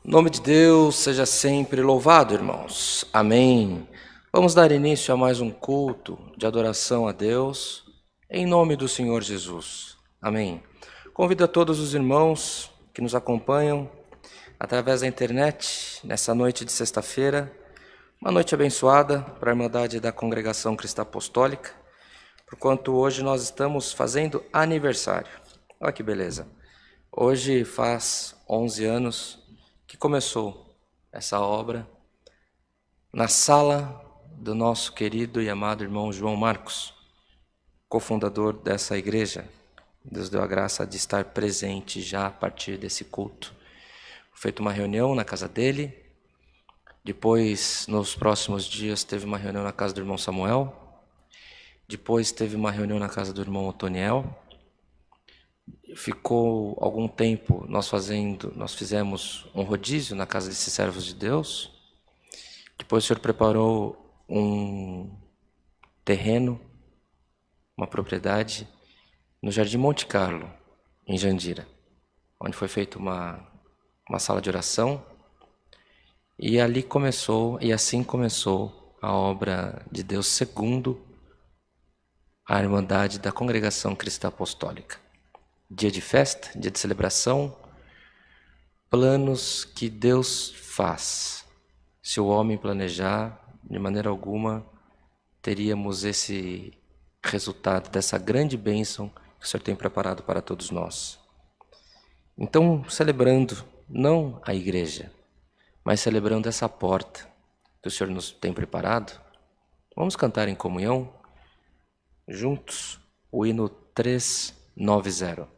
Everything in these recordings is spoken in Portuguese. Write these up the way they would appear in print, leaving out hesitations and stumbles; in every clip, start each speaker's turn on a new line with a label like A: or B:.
A: O nome de Deus seja sempre louvado, irmãos. Amém. Vamos dar início a mais um culto de adoração a Deus, em nome do Senhor Jesus. Amém. Convido a todos os irmãos que nos acompanham através da internet, nessa noite de sexta-feira, uma noite abençoada para a Irmandade da Congregação Cristã Apostólica, porquanto hoje nós estamos fazendo aniversário. Olha que beleza. Hoje faz 11 anos que começou essa obra na sala do nosso querido e amado irmão João Marcos, cofundador dessa igreja. Deus deu a graça de estar presente já a partir desse culto. Foi feita uma reunião na casa dele, depois, nos próximos dias, teve uma reunião na casa do irmão Samuel, depois teve uma reunião na casa do irmão Otoniel. Ficou algum tempo nós fizemos um rodízio na casa desses servos de Deus. Depois o Senhor preparou um terreno, uma propriedade no Jardim Monte Carlo, em Jandira, onde foi feita uma sala de oração. E assim começou a obra de Deus segundo a Irmandade da Congregação Cristã Apostólica. Dia de festa, dia de celebração, planos que Deus faz. Se o homem planejar, de maneira alguma, teríamos esse resultado dessa grande bênção que o Senhor tem preparado para todos nós. Então, celebrando não a igreja, mas celebrando essa porta que o Senhor nos tem preparado, vamos cantar em comunhão, juntos, o hino 390.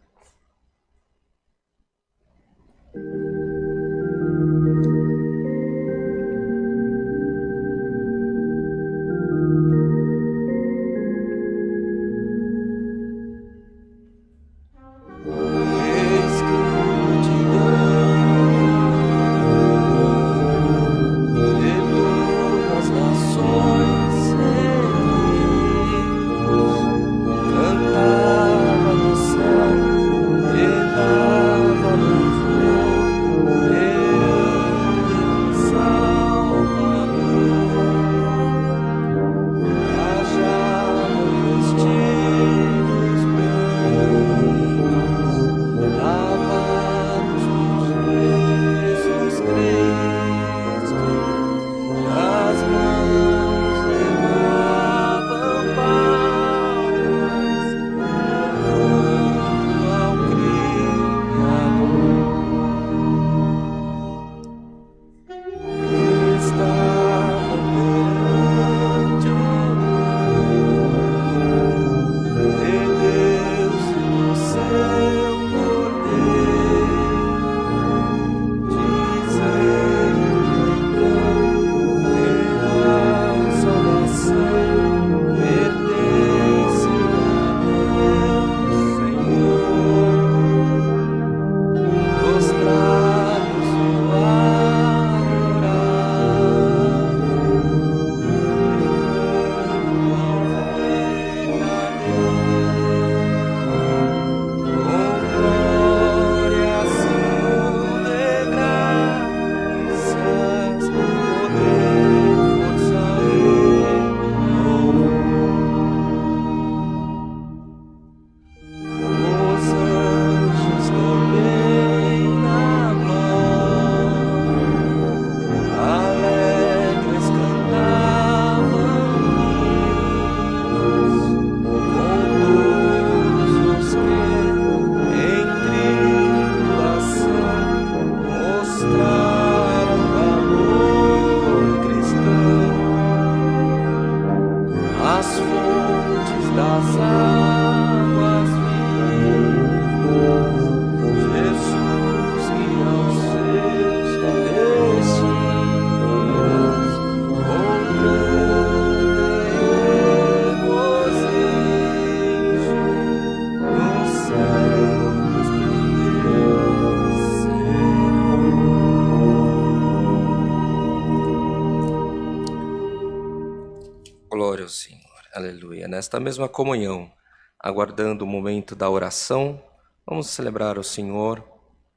A: Glória ao Senhor, aleluia. Nesta mesma comunhão, aguardando o momento da oração, vamos celebrar o Senhor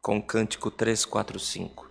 A: com o cântico 345.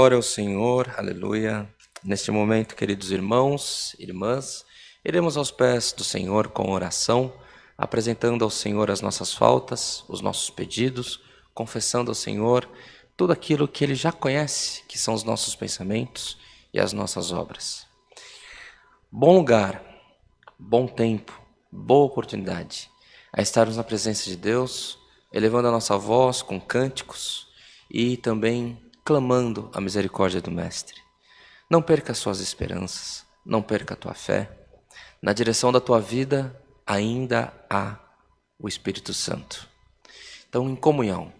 A: Glória ao Senhor, aleluia. Neste momento, queridos irmãos e irmãs, iremos aos pés do Senhor com oração, apresentando ao Senhor as nossas faltas, os nossos pedidos, confessando ao Senhor tudo aquilo que Ele já conhece, que são os nossos pensamentos e as nossas obras. Bom lugar, bom tempo, boa oportunidade a estarmos na presença de Deus, elevando a nossa voz com cânticos e também clamando a misericórdia do Mestre. Não perca as suas esperanças, não perca a tua fé. Na direção da tua vida ainda há o Espírito Santo. Então, em comunhão,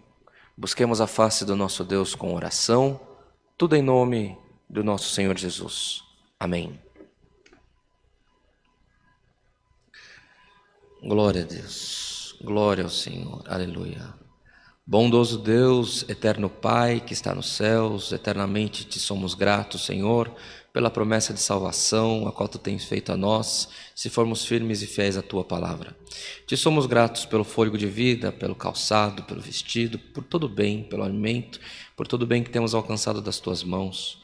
A: busquemos a face do nosso Deus com oração, tudo em nome do nosso Senhor Jesus. Amém. Glória a Deus, glória ao Senhor, aleluia. Bondoso Deus, eterno Pai que está nos céus, eternamente te somos gratos, Senhor, pela promessa de salvação, a qual tu tens feito a nós, se formos firmes e fiéis à tua palavra. Te somos gratos pelo fôlego de vida, pelo calçado, pelo vestido, por todo o bem, pelo alimento, por todo o bem que temos alcançado das tuas mãos.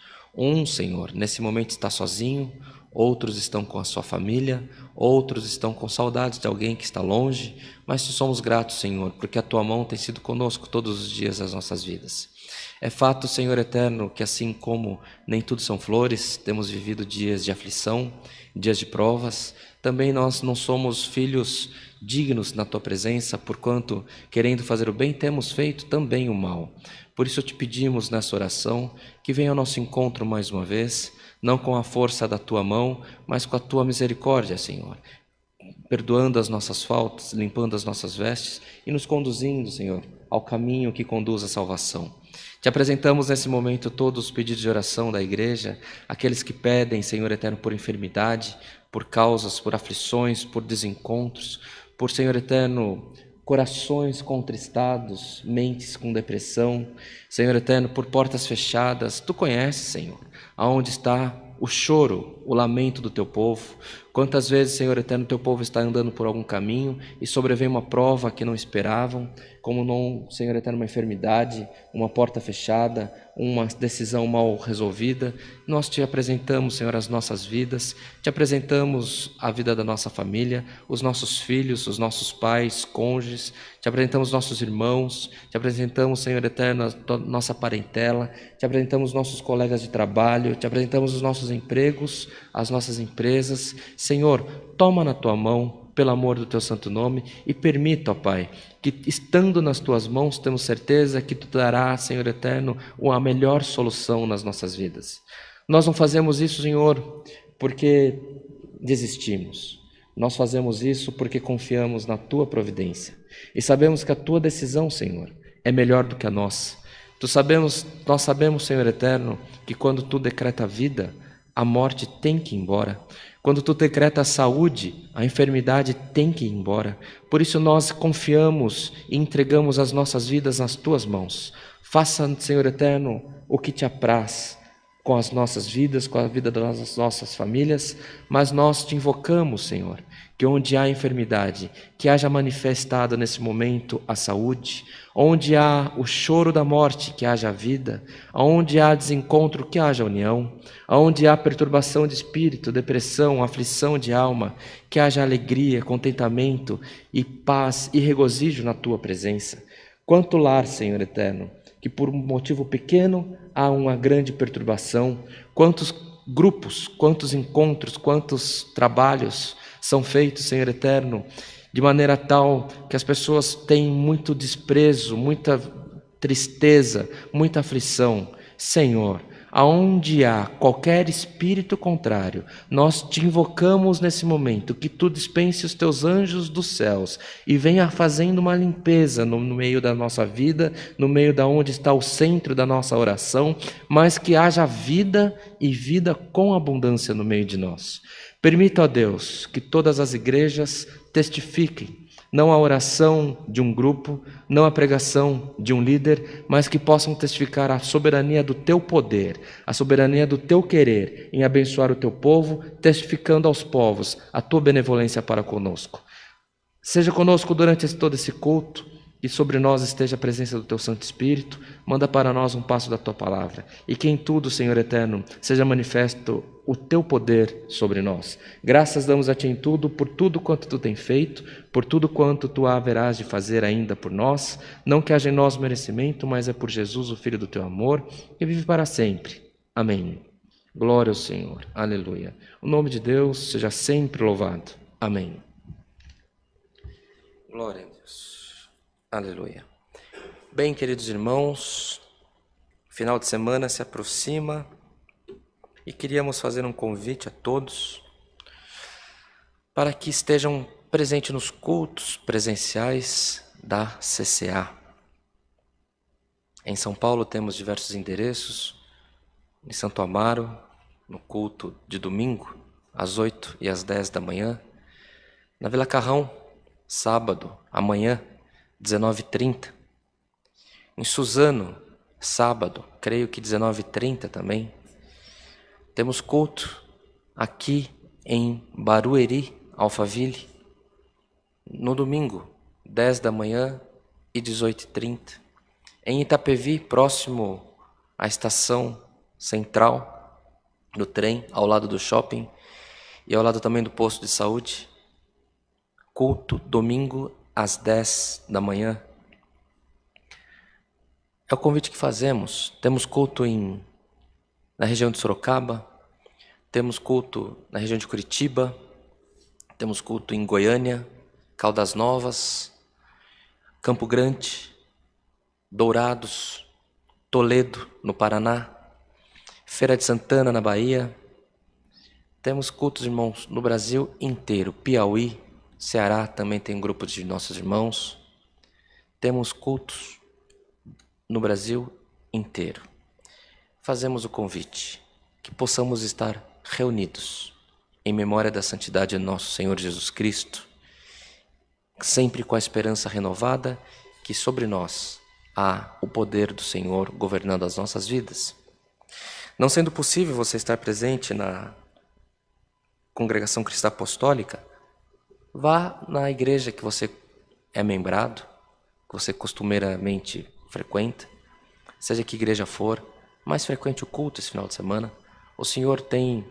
A: Senhor, nesse momento está sozinho, outros estão com a sua família, outros estão com saudades de alguém que está longe, mas te somos gratos, Senhor, porque a tua mão tem sido conosco todos os dias das nossas vidas. É fato, Senhor eterno, que assim como nem tudo são flores, temos vivido dias de aflição, dias de provas, também nós não somos filhos dignos na tua presença, porquanto, querendo fazer o bem, temos feito também o mal. Por isso te pedimos nessa oração que venha ao nosso encontro mais uma vez, não com a força da tua mão, mas com a tua misericórdia, Senhor, perdoando as nossas faltas, limpando as nossas vestes e nos conduzindo, Senhor, ao caminho que conduz à salvação. Te apresentamos nesse momento todos os pedidos de oração da igreja, aqueles que pedem, Senhor eterno, por enfermidade, por causas, por aflições, por desencontros, por, Senhor eterno, corações contristados, mentes com depressão, Senhor eterno, por portas fechadas. Tu conheces, Senhor, aonde está o choro, o lamento do teu povo. Quantas vezes, Senhor eterno, teu povo está andando por algum caminho e sobrevém uma prova que não esperavam, como não, Senhor eterno, uma enfermidade, uma porta fechada, uma decisão mal resolvida. Nós te apresentamos, Senhor, as nossas vidas, te apresentamos a vida da nossa família, os nossos filhos, os nossos pais, cônjuges, te apresentamos nossos irmãos, te apresentamos, Senhor eterno, a nossa parentela, te apresentamos nossos colegas de trabalho, te apresentamos os nossos empregos, as nossas empresas. Senhor, toma na tua mão, pelo amor do teu santo nome, e permita, ó Pai, que estando nas tuas mãos, temos certeza que tu darás, Senhor eterno, a melhor solução nas nossas vidas. Nós não fazemos isso, Senhor, porque desistimos. Nós fazemos isso porque confiamos na tua providência e sabemos que a tua decisão, Senhor, é melhor do que a nossa. Nós sabemos, Senhor eterno, que quando tu decreta a vida, a morte tem que ir embora. Quando tu decreta a saúde, a enfermidade tem que ir embora. Por isso nós confiamos e entregamos as nossas vidas nas tuas mãos. Faça, Senhor eterno, o que te apraz com as nossas vidas, com a vida das nossas famílias, mas nós te invocamos, Senhor, que onde há enfermidade, que haja manifestado nesse momento a saúde, onde há o choro da morte, que haja vida, onde há desencontro, que haja união, onde há perturbação de espírito, depressão, aflição de alma, que haja alegria, contentamento e paz e regozijo na tua presença. Quanto lar, Senhor eterno, que por um motivo pequeno há uma grande perturbação, quantos grupos, quantos encontros, quantos trabalhos são feitos, Senhor eterno, de maneira tal que as pessoas têm muito desprezo, muita tristeza, muita aflição. Senhor, aonde há qualquer espírito contrário, nós te invocamos nesse momento, que tu dispense os teus anjos dos céus e venha fazendo uma limpeza no meio da nossa vida, no meio da onde está o centro da nossa oração, mas que haja vida e vida com abundância no meio de nós. Permita, ó Deus, que todas as igrejas testifiquem, não a oração de um grupo, não a pregação de um líder, mas que possam testificar a soberania do teu poder, a soberania do teu querer em abençoar o teu povo, testificando aos povos a tua benevolência para conosco. Seja conosco durante todo esse culto, e sobre nós esteja a presença do teu Santo Espírito. Manda para nós um passo da tua palavra, e que em tudo, Senhor eterno, seja manifesto o teu poder sobre nós. Graças damos a ti em tudo, por tudo quanto tu tem feito, por tudo quanto tu haverás de fazer ainda por nós, não que haja em nós merecimento, mas é por Jesus, o Filho do teu amor, que vive para sempre. Amém. Glória ao Senhor. Aleluia. O nome de Deus seja sempre louvado. Amém. Glória a Deus. Aleluia. Bem, queridos irmãos, final de semana se aproxima e queríamos fazer um convite a todos para que estejam presentes nos cultos presenciais da CCA. Em São Paulo temos diversos endereços, em Santo Amaro, no culto de domingo, às 8 e às 10 da manhã, na Vila Carrão, sábado, amanhã, 19h30. Em Suzano, sábado, creio que 19h30 também. Temos culto aqui em Barueri, Alphaville, no domingo, 10 da manhã e 18h30. Em Itapevi, próximo à estação central do trem, ao lado do shopping e ao lado também do posto de saúde. Culto, domingo, às 10 da manhã. É o convite que fazemos. Temos culto na região de Sorocaba, temos culto na região de Curitiba, temos culto em Goiânia, Caldas Novas, Campo Grande, Dourados, Toledo, no Paraná, Feira de Santana, na Bahia. Temos cultos, irmãos, no Brasil inteiro. Piauí, Ceará também tem grupo de nossos irmãos. Temos cultos no Brasil inteiro. Fazemos o convite que possamos estar reunidos em memória da santidade de nosso Senhor Jesus Cristo, sempre com a esperança renovada que sobre nós há o poder do Senhor governando as nossas vidas. Não sendo possível você estar presente na Congregação Cristã Apostólica, vá na igreja que você é membrado, que você costumeiramente frequenta, seja que igreja for, mais frequente o culto esse final de semana. O Senhor tem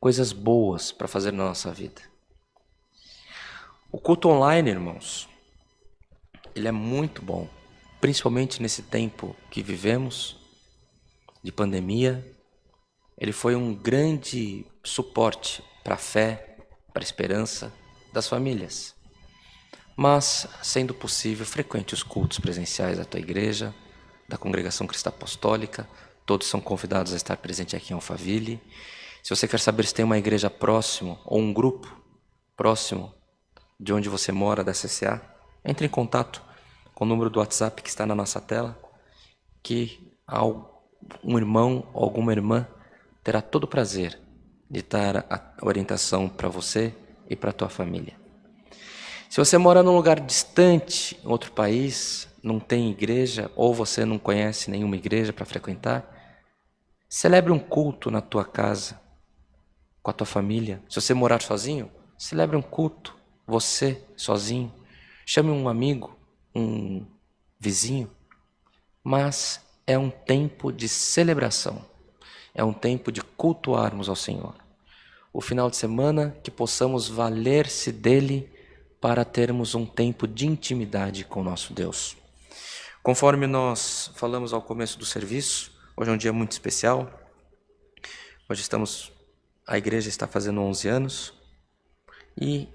A: coisas boas para fazer na nossa vida. O culto online, irmãos, ele é muito bom, principalmente nesse tempo que vivemos, de pandemia. Ele foi um grande suporte para a fé, para a esperança das famílias. Mas, sendo possível, frequente os cultos presenciais da tua igreja, da Congregação Cristã Apostólica. Todos são convidados a estar presente aqui em Alphaville. Se você quer saber se tem uma igreja próximo ou um grupo próximo de onde você mora, da CCA, entre em contato com o número do WhatsApp que está na nossa tela, que um irmão ou alguma irmã terá todo o prazer de dar a orientação para você e para a tua família. Se você mora num lugar distante, em outro país, não tem igreja, ou você não conhece nenhuma igreja para frequentar, celebre um culto na tua casa, com a tua família. Se você morar sozinho, celebre um culto, você sozinho. Chame um amigo, um vizinho. Mas é um tempo de celebração, é um tempo de cultuarmos ao Senhor. O final de semana que possamos valer-se dele para termos um tempo de intimidade com o nosso Deus. Conforme nós falamos ao começo do serviço, hoje é um dia muito especial. Hoje a igreja está fazendo 11 anos e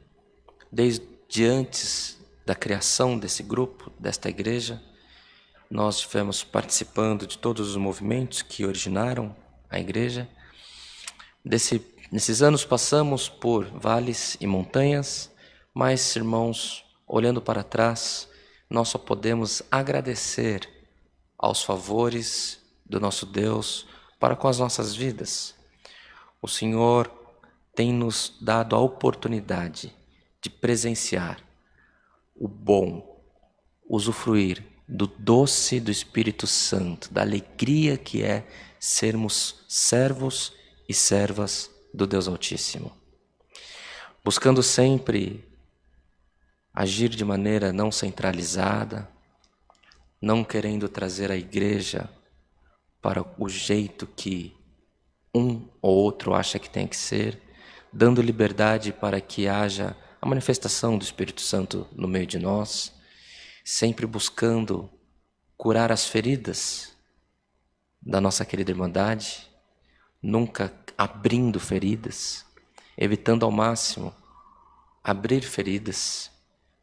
A: desde antes da criação desse grupo, desta igreja, nós estivemos participando de todos os movimentos que originaram a igreja. Nesses anos passamos por vales e montanhas, mas, irmãos, olhando para trás, nós só podemos agradecer aos favores do nosso Deus para com as nossas vidas. O Senhor tem nos dado a oportunidade de presenciar o bom, usufruir do doce do Espírito Santo, da alegria que é sermos servos e servas do Deus Altíssimo. Buscando sempre agir de maneira não centralizada, não querendo trazer a igreja para o jeito que um ou outro acha que tem que ser, dando liberdade para que haja a manifestação do Espírito Santo no meio de nós, sempre buscando curar as feridas da nossa querida Irmandade, nunca abrindo feridas, evitando ao máximo abrir feridas,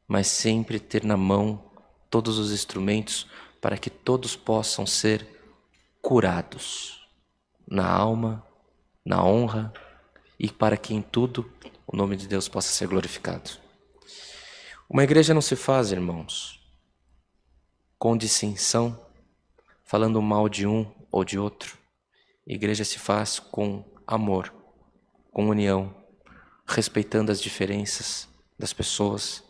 A: mas sempre ter na mão todos os instrumentos para que todos possam ser curados na alma, na honra e para que em tudo o nome de Deus possa ser glorificado. Uma igreja não se faz, irmãos, com distinção, falando mal de um ou de outro. A igreja se faz com amor, com união, respeitando as diferenças das pessoas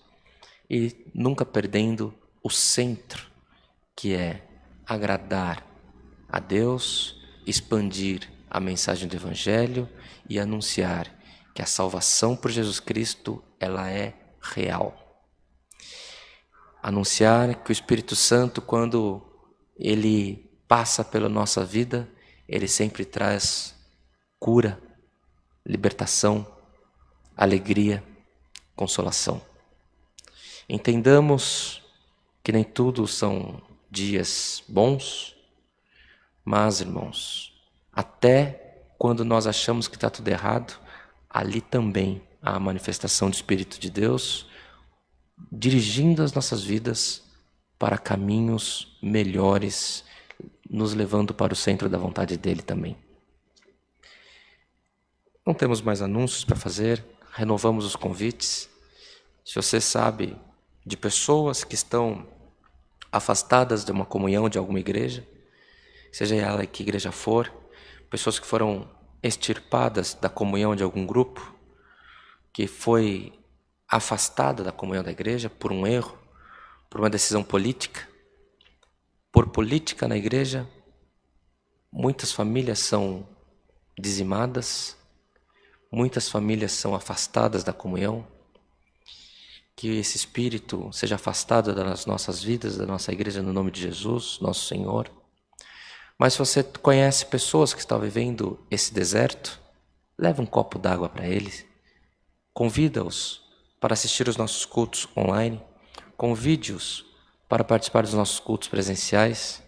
A: e nunca perdendo o centro, que é agradar a Deus, expandir a mensagem do Evangelho e anunciar que a salvação por Jesus Cristo, ela é real. Anunciar que o Espírito Santo, quando ele passa pela nossa vida, ele sempre traz cura, libertação, alegria, consolação. Entendamos que nem tudo são dias bons, mas, irmãos, até quando nós achamos que está tudo errado, ali também há a manifestação do Espírito de Deus, dirigindo as nossas vidas para caminhos melhores, nos levando para o centro da vontade dele também. Não temos mais anúncios para fazer, renovamos os convites. Se você sabe de pessoas que estão afastadas de uma comunhão de alguma igreja, seja ela que igreja for, pessoas que foram extirpadas da comunhão de algum grupo, que foi afastada da comunhão da igreja por um erro, por uma decisão política. Por política na igreja, muitas famílias são dizimadas, muitas famílias são afastadas da comunhão. Que esse espírito seja afastado das nossas vidas, da nossa igreja, no nome de Jesus, nosso Senhor. Mas se você conhece pessoas que estão vivendo esse deserto, leve um copo d'água para eles. Convida-os para assistir os nossos cultos online. Convide-os para participar dos nossos cultos presenciais.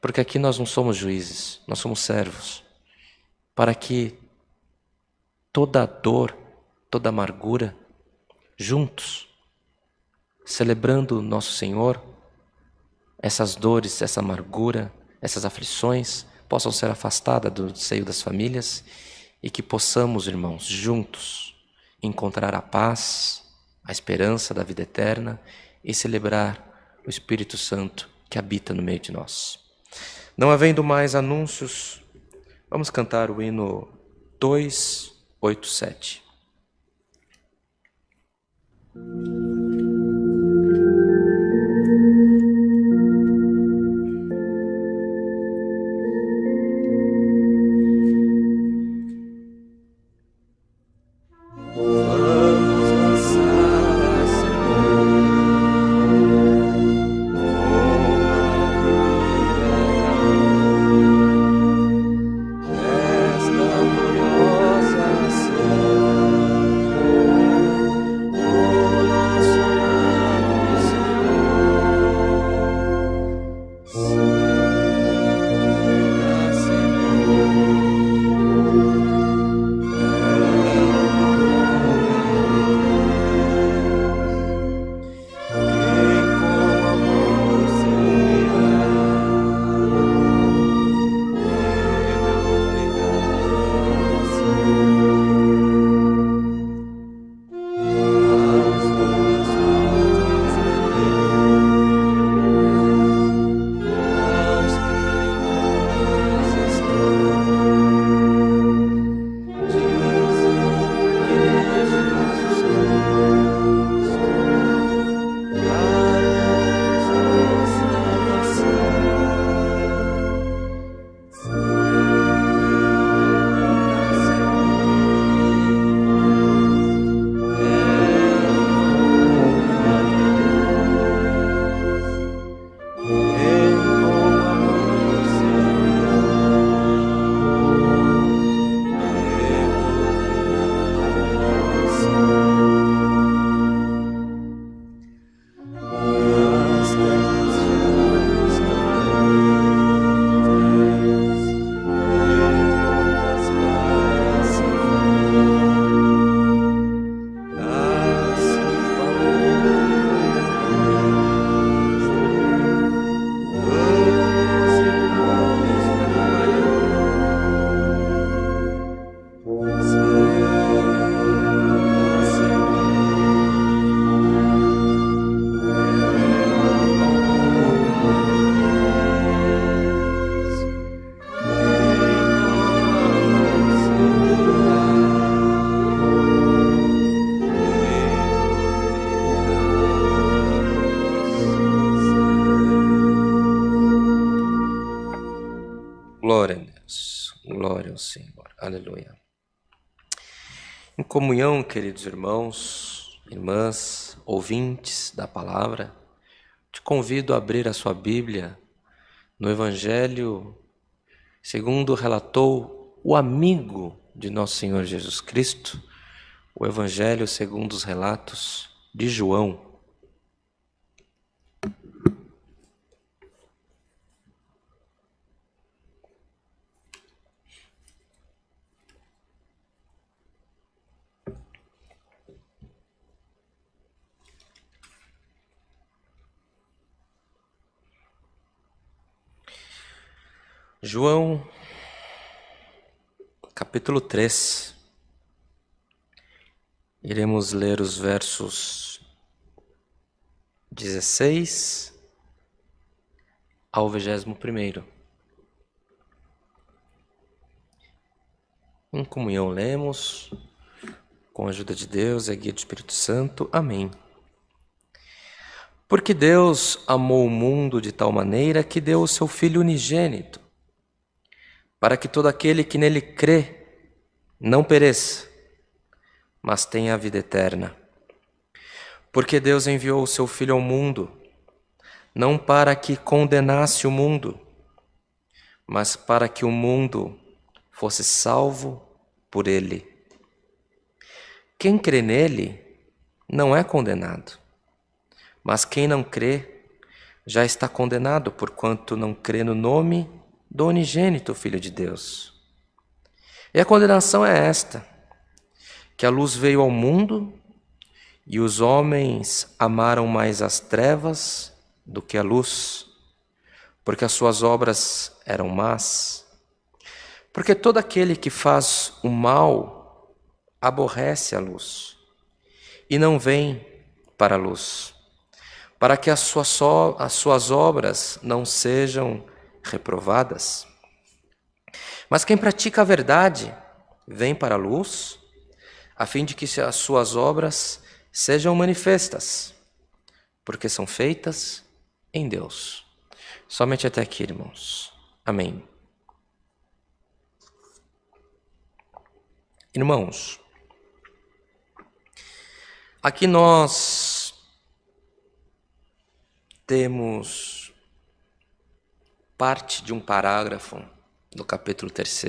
A: Porque aqui nós não somos juízes, nós somos servos. Para que toda dor, toda amargura, juntos, celebrando nosso Senhor, essas dores, essa amargura, essas aflições possam ser afastadas do seio das famílias e que possamos, irmãos, juntos encontrar a paz, a esperança da vida eterna e celebrar o Espírito Santo que habita no meio de nós. Não havendo mais anúncios, vamos cantar o hino 287. Glória a Deus, glória ao Senhor, aleluia. Em comunhão, queridos irmãos, irmãs, ouvintes da palavra, te convido a abrir a sua Bíblia no Evangelho segundo relatou o amigo de nosso Senhor Jesus Cristo, o Evangelho segundo os relatos de João. João, capítulo 3. Iremos ler os versos 16 ao 21º. Em comunhão lemos, com a ajuda de Deus e a guia do Espírito Santo. Amém. Porque Deus amou o mundo de tal maneira que deu o seu Filho unigênito, para que todo aquele que nele crê não pereça, mas tenha a vida eterna. Porque Deus enviou o seu Filho ao mundo, não para que condenasse o mundo, mas para que o mundo fosse salvo por ele. Quem crê nele não é condenado, mas quem não crê já está condenado, porquanto não crê no nome do unigênito Filho de Deus. E a condenação é esta, que a luz veio ao mundo, e os homens amaram mais as trevas do que a luz, porque as suas obras eram más. Porque todo aquele que faz o mal aborrece a luz, e não vem para a luz, para que as suas obras não sejam reprovadas. Mas quem pratica a verdade vem para a luz, a fim de que as suas obras sejam manifestas, porque são feitas em Deus. Somente até aqui, irmãos. Amém. Irmãos, aqui nós temos parte de um parágrafo do capítulo 3,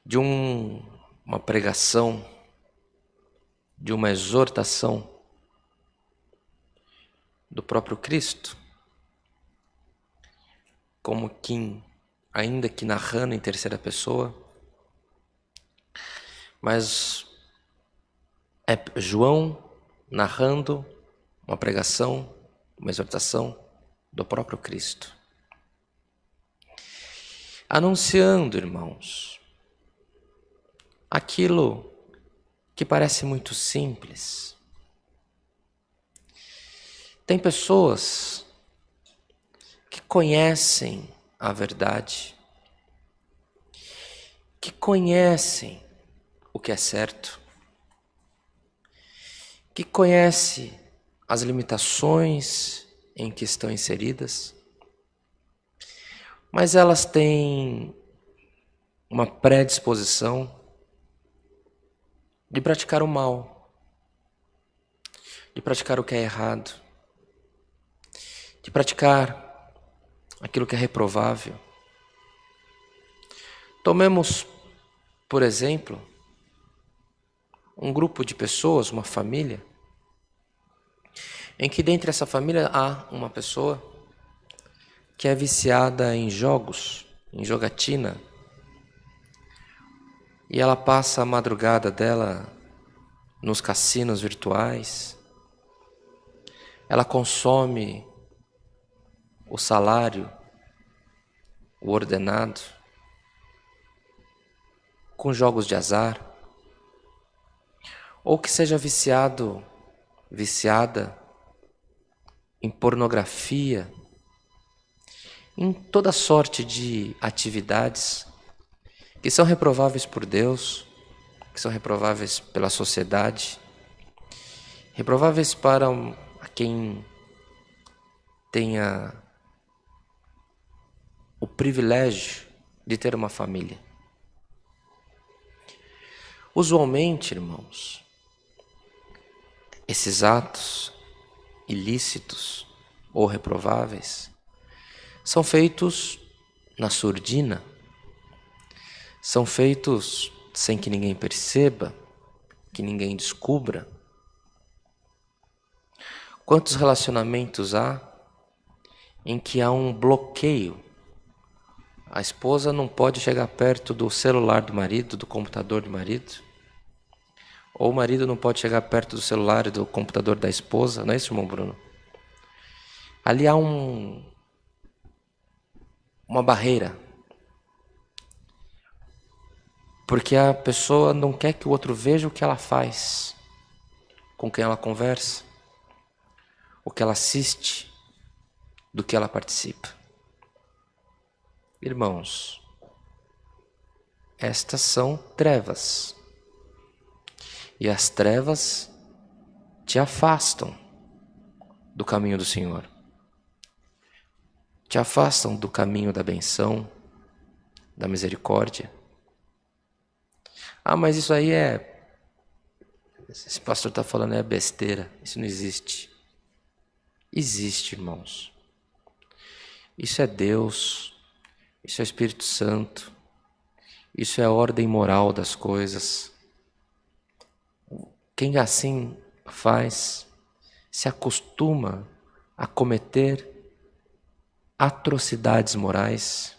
A: de uma pregação, de uma exortação do próprio Cristo, como que, ainda que narrando em terceira pessoa, mas é João narrando uma pregação, uma exortação do próprio Cristo. Anunciando, irmãos, aquilo que parece muito simples. Tem pessoas que conhecem a verdade, que conhecem o que é certo, que conhecem as limitações em que estão inseridas, mas elas têm uma predisposição de praticar o mal, de praticar o que é errado, de praticar aquilo que é reprovável. Tomemos, por exemplo, um grupo de pessoas, uma família, em que dentre essa família há uma pessoa que é viciada em jogos, em jogatina, e ela passa a madrugada dela nos cassinos virtuais, ela consome o salário, o ordenado, com jogos de azar, ou que seja viciada em pornografia, em toda sorte de atividades que são reprováveis por Deus, que são reprováveis pela sociedade, reprováveis para quem tenha o privilégio de ter uma família. Usualmente, irmãos, esses atos ilícitos ou reprováveis são feitos na surdina, são feitos sem que ninguém perceba, que ninguém descubra. Quantos relacionamentos há em que há um bloqueio? A esposa não pode chegar perto do celular do marido, do computador do marido, ou o marido não pode chegar perto do celular e do computador da esposa, não é isso, irmão Bruno? Ali há uma barreira. Porque a pessoa não quer que o outro veja o que ela faz, com quem ela conversa, o que ela assiste, do que ela participa. Irmãos, estas são trevas. E as trevas te afastam do caminho do Senhor. Te afastam do caminho da benção, da misericórdia. Ah, mas isso aí esse pastor está falando é besteira. Isso não existe. Existe, irmãos. Isso é Deus. Isso é o Espírito Santo. Isso é a ordem moral das coisas. Quem assim faz se acostuma a cometer atrocidades morais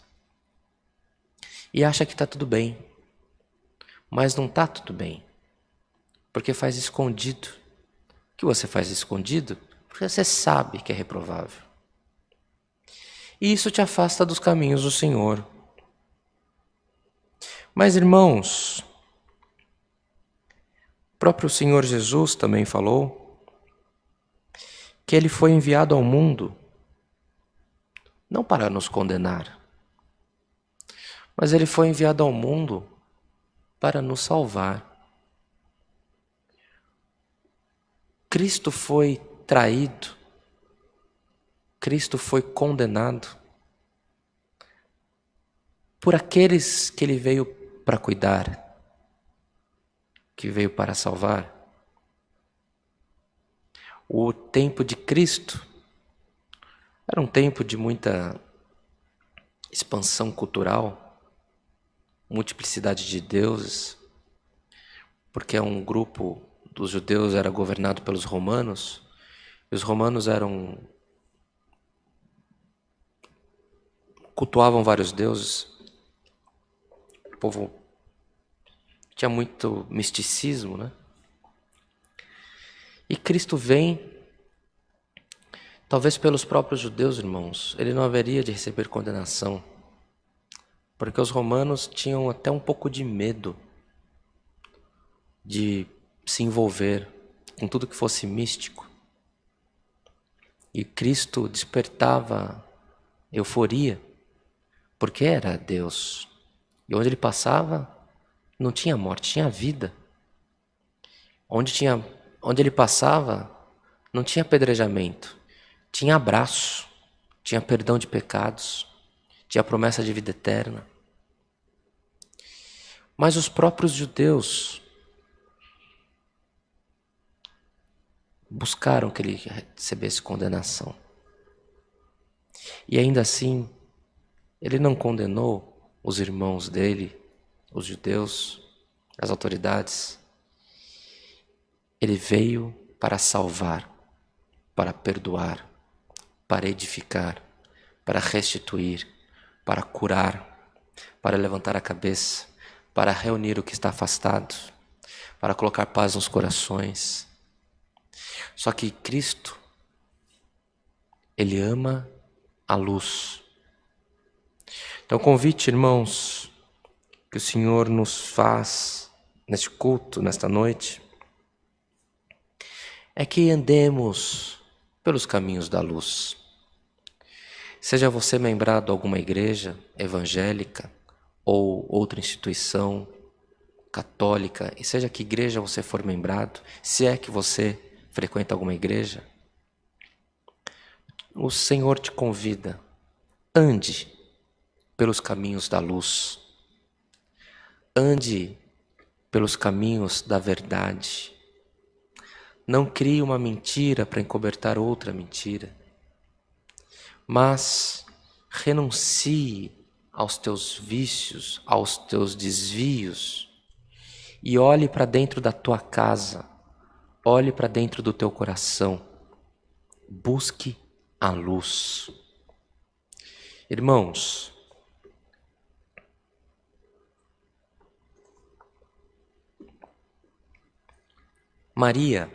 A: e acha que está tudo bem, mas não está tudo bem, porque faz escondido. O que você faz escondido? Porque você sabe que é reprovável. E isso te afasta dos caminhos do Senhor. Mas, irmãos, o próprio Senhor Jesus também falou que Ele foi enviado ao mundo não para nos condenar, mas Ele foi enviado ao mundo para nos salvar. Cristo foi traído, Cristo foi condenado por aqueles que Ele veio para cuidar, que veio para salvar. O tempo de Cristo era um tempo de muita expansão cultural, multiplicidade de deuses, porque um grupo dos judeus era governado pelos romanos, e os romanos cultuavam vários deuses. O povo tinha muito misticismo, né? E Cristo vem, talvez pelos próprios judeus, irmãos, ele não haveria de receber condenação, porque os romanos tinham até um pouco de medo de se envolver com tudo que fosse místico. E Cristo despertava euforia, porque era Deus. E onde Ele passava, não tinha morte, tinha vida. Onde Ele passava, não tinha apedrejamento, tinha abraço, tinha perdão de pecados, tinha promessa de vida eterna. Mas os próprios judeus buscaram que Ele recebesse condenação. E ainda assim, Ele não condenou os irmãos dele, os judeus, as autoridades. Ele veio para salvar, para perdoar, para edificar, para restituir, para curar, para levantar a cabeça, para reunir o que está afastado, para colocar paz nos corações. Só que Cristo, Ele ama a luz. Então, convite, irmãos, que o Senhor nos faz neste culto, nesta noite, é que andemos pelos caminhos da luz. Seja você membrado de alguma igreja evangélica ou outra instituição católica, e seja que igreja você for membrado, se é que você frequenta alguma igreja, o Senhor te convida, ande pelos caminhos da luz, ande pelos caminhos da verdade. Não crie uma mentira para encobertar outra mentira, mas renuncie aos teus vícios, aos teus desvios e olhe para dentro da tua casa, olhe para dentro do teu coração, busque a luz. Irmãos, Maria,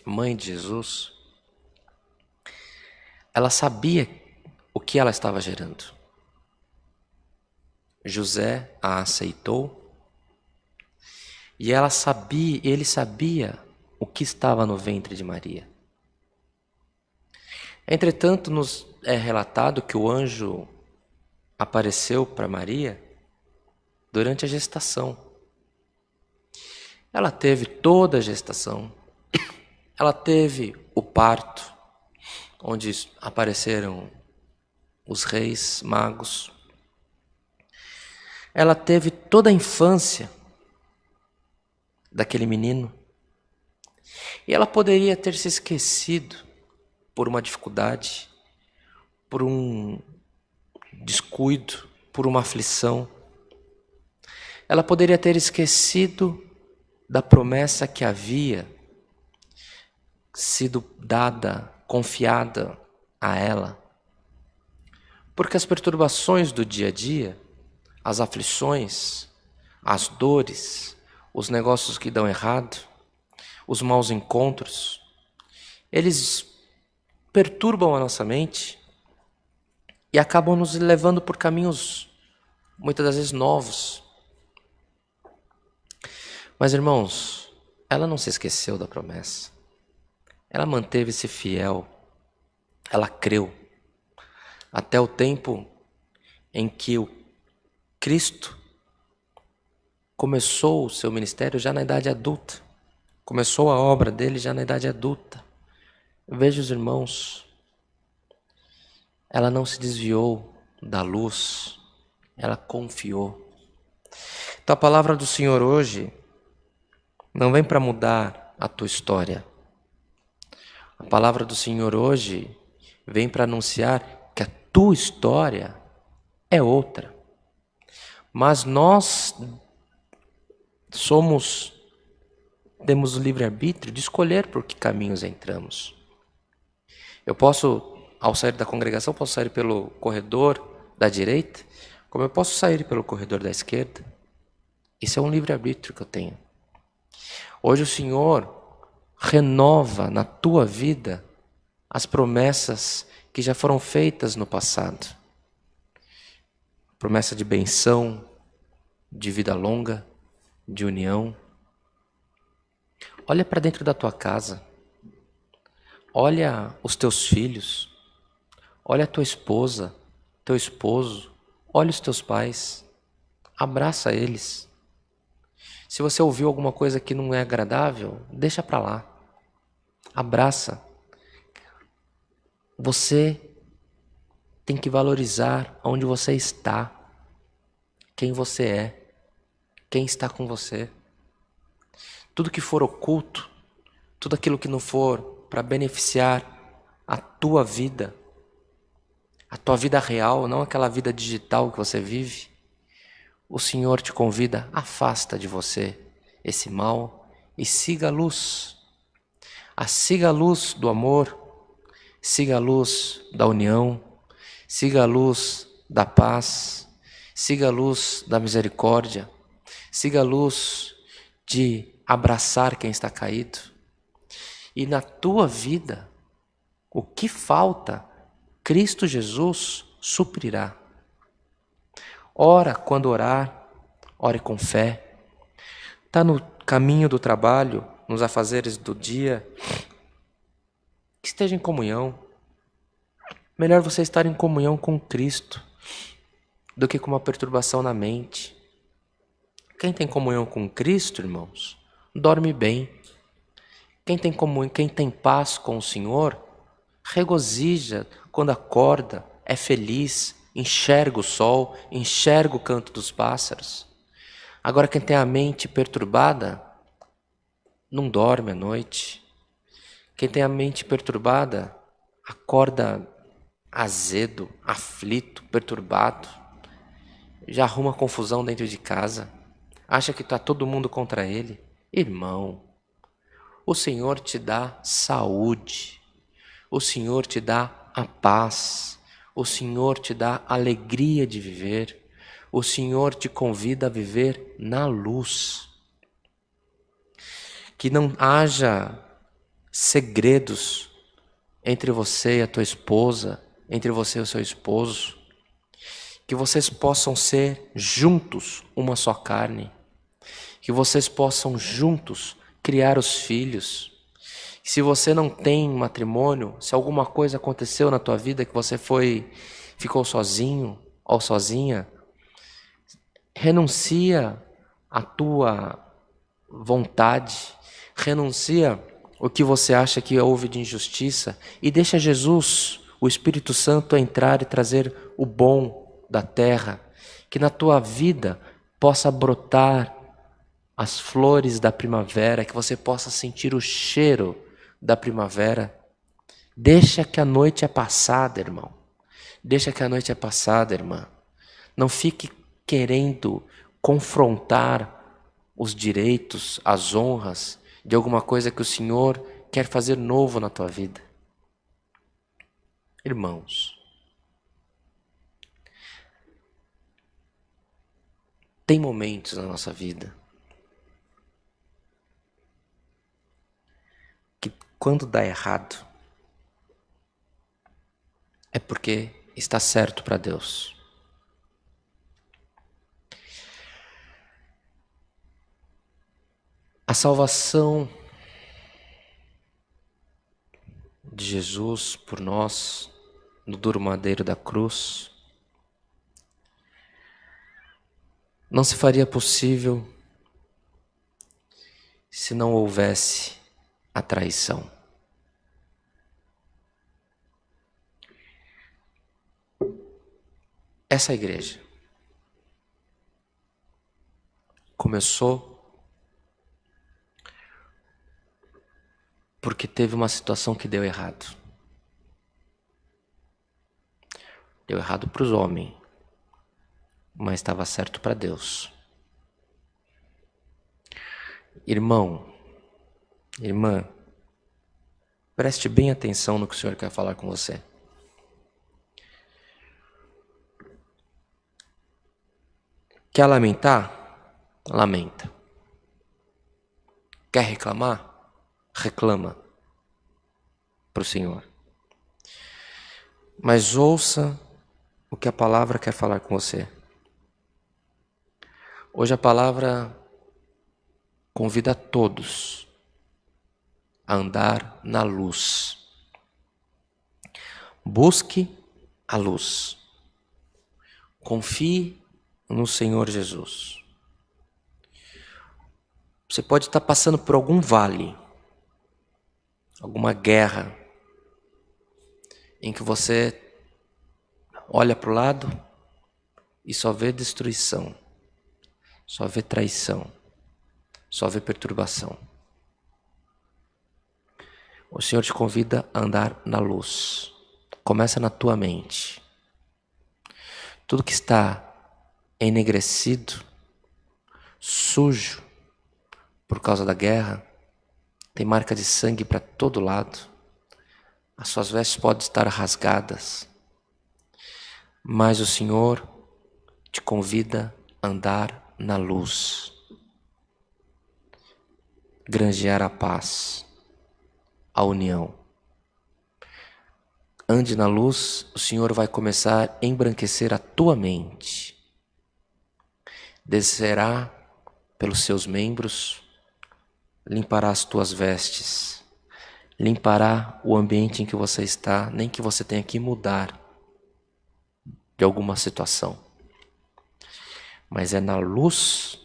A: mãe de Jesus, ela sabia o que ela estava gerando. José a aceitou e ele sabia o que estava no ventre de Maria. Entretanto, nos é relatado que o anjo apareceu para Maria durante a gestação. Ela teve toda a gestação. Ela teve o parto, onde apareceram os reis magos. Ela teve toda a infância daquele menino. E ela poderia ter se esquecido por uma dificuldade, por um descuido, por uma aflição. Ela poderia ter esquecido da promessa que havia sido dada, confiada a ela. Porque as perturbações do dia a dia, as aflições, as dores, os negócios que dão errado, os maus encontros, eles perturbam a nossa mente e acabam nos levando por caminhos, muitas das vezes, novos. Mas, irmãos, ela não se esqueceu da promessa. Ela manteve-se fiel. Ela creu. Até o tempo em que o Cristo começou o seu ministério já na idade adulta. Começou a obra dele já na idade adulta. Veja os irmãos, ela não se desviou da luz, ela confiou. Então a palavra do Senhor hoje não vem para mudar a tua história. A palavra do Senhor hoje vem para anunciar que a tua história é outra. Mas nós temos o livre-arbítrio de escolher por que caminhos entramos. Eu posso, ao sair da congregação, posso sair pelo corredor da direita, como eu posso sair pelo corredor da esquerda. Isso é um livre-arbítrio que eu tenho. Hoje o Senhor renova na tua vida as promessas que já foram feitas no passado. Promessa de benção, de vida longa, de união. Olha para dentro da tua casa. Olha os teus filhos. Olha a tua esposa, teu esposo. Olha os teus pais. Abraça eles. Se você ouviu alguma coisa que não é agradável, deixa para lá. Abraça. Você tem que valorizar onde você está, quem você é, quem está com você. Tudo que for oculto, tudo aquilo que não for para beneficiar a tua vida real, não aquela vida digital que você vive, o Senhor te convida, afasta de você esse mal e siga a luz. Siga a luz do amor, siga a luz da união, siga a luz da paz, siga a luz da misericórdia, siga a luz de abraçar quem está caído. E na tua vida, o que falta, Cristo Jesus suprirá. Ora quando orar, ore com fé. Está no caminho do trabalho, nos afazeres do dia, que esteja em comunhão. Melhor você estar em comunhão com Cristo do que com uma perturbação na mente. Quem tem comunhão com Cristo, irmãos, dorme bem. Quem tem paz com o Senhor, regozija quando acorda, é feliz, enxerga o sol, enxerga o canto dos pássaros. Agora quem tem a mente perturbada, não dorme à noite. Quem tem a mente perturbada, acorda azedo, aflito, perturbado. Já arruma confusão dentro de casa. Acha que está todo mundo contra ele. Irmão, o Senhor te dá saúde. O Senhor te dá a paz. O Senhor te dá alegria de viver. O Senhor te convida a viver na luz. Que não haja segredos entre você e a tua esposa, entre você e o seu esposo, que vocês possam ser juntos uma só carne, que vocês possam juntos criar os filhos. Se você não tem matrimônio, se alguma coisa aconteceu na tua vida que você ficou sozinho ou sozinha, renuncia à tua vontade, renuncia o que você acha que houve de injustiça e deixa Jesus, o Espírito Santo, entrar e trazer o bom da terra, que na tua vida possa brotar as flores da primavera, que você possa sentir o cheiro da primavera. Deixa que a noite é passada, irmão. Deixa que a noite é passada, irmã. Não fique querendo confrontar os direitos, as honras de alguma coisa que o Senhor quer fazer novo na tua vida. Irmãos, tem momentos na nossa vida que quando dá errado é porque está certo para Deus. A salvação de Jesus por nós no duro madeiro da cruz não se faria possível se não houvesse a traição. Essa igreja começou porque teve uma situação que deu errado. Deu errado para os homens, mas estava certo para Deus. Irmão, irmã, preste bem atenção no que o Senhor quer falar com você. Quer lamentar? Lamenta. Quer reclamar? Reclama para o Senhor. Mas ouça o que a palavra quer falar com você. Hoje a palavra convida a todos a andar na luz. Busque a luz. Confie no Senhor Jesus. Você pode estar passando por algum vale, alguma guerra, em que você olha para o lado e só vê destruição, só vê traição, só vê perturbação. O Senhor te convida a andar na luz. Começa na tua mente. Tudo que está enegrecido, sujo, por causa da guerra, tem marca de sangue para todo lado. As suas vestes podem estar rasgadas, mas o Senhor te convida a andar na luz, granjear a paz, a união. Ande na luz, o Senhor vai começar a embranquecer a tua mente. Descerá pelos seus membros, limpará as tuas vestes, limpará o ambiente em que você está, nem que você tenha que mudar de alguma situação. Mas é na luz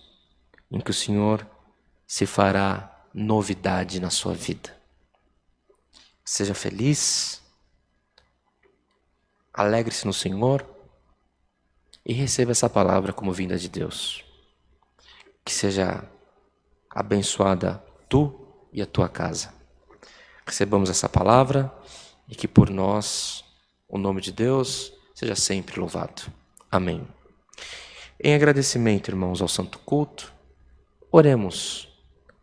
A: em que o Senhor se fará novidade na sua vida. Seja feliz, alegre-se no Senhor e receba essa palavra como vinda de Deus. Que seja abençoada tu e a tua casa. Recebamos essa palavra e que por nós o nome de Deus seja sempre louvado. Amém. Em agradecimento, irmãos, ao Santo Culto, oremos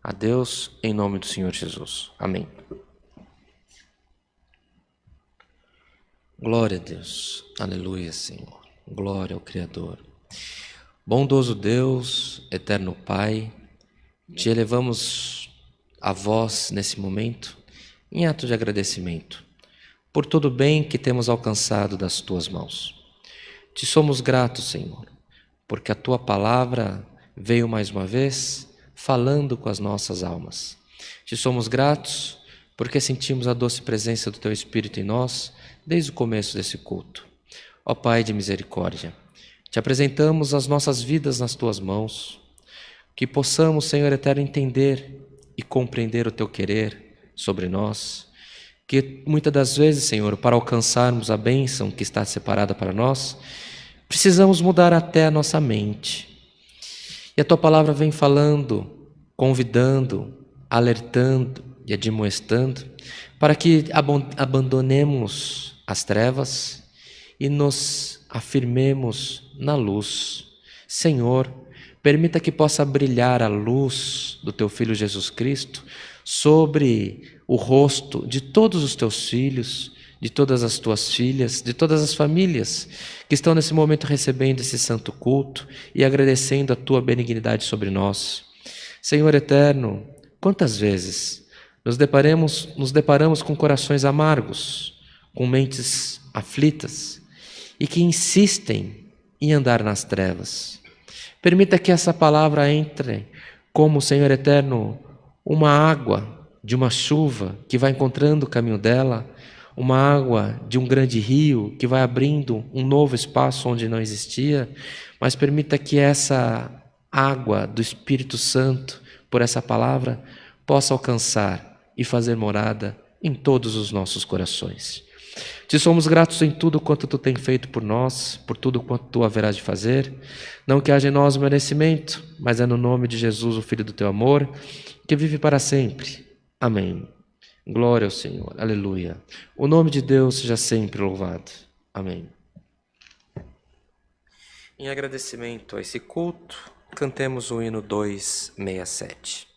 A: a Deus em nome do Senhor Jesus. Amém. Glória a Deus. Aleluia, Senhor. Glória ao Criador. Bondoso Deus, eterno Pai, te elevamos a voz nesse momento em ato de agradecimento por todo o bem que temos alcançado das tuas mãos. Te somos gratos, Senhor, porque a tua palavra veio mais uma vez falando com as nossas almas. Te somos gratos porque sentimos a doce presença do teu Espírito em nós desde o começo desse culto. Ó Pai de misericórdia, te apresentamos as nossas vidas nas tuas mãos, que possamos, Senhor eterno, entender e compreender o teu querer sobre nós, que muitas das vezes, Senhor, para alcançarmos a bênção que está separada para nós, precisamos mudar até a nossa mente. E a tua palavra vem falando, convidando, alertando e admoestando para que abandonemos as trevas e nos afirmemos na luz. Senhor, permita que possa brilhar a luz do teu Filho Jesus Cristo sobre o rosto de todos os teus filhos, de todas as tuas filhas, de todas as famílias que estão nesse momento recebendo esse santo culto e agradecendo a tua benignidade sobre nós. Senhor eterno, quantas vezes nos deparamos com corações amargos, com mentes aflitas e que insistem em andar nas trevas. Permita que essa palavra entre como, Senhor eterno, uma água de uma chuva que vai encontrando o caminho dela, uma água de um grande rio que vai abrindo um novo espaço onde não existia, mas permita que essa água do Espírito Santo, por essa palavra, possa alcançar e fazer morada em todos os nossos corações. Te somos gratos em tudo quanto tu tem feito por nós, por tudo quanto tu haverás de fazer. Não que haja em nós merecimento, mas é no nome de Jesus, o Filho do teu amor, que vive para sempre. Amém. Glória ao Senhor. Aleluia. O nome de Deus seja sempre louvado. Amém. Em agradecimento a esse culto, cantemos o hino 267.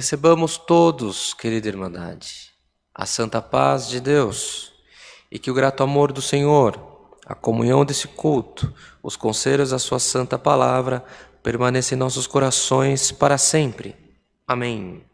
A: Recebamos todos, querida Irmandade, a santa paz de Deus e que o grato amor do Senhor, a comunhão desse culto, os conselhos da sua santa palavra permaneçam em nossos corações para sempre. Amém.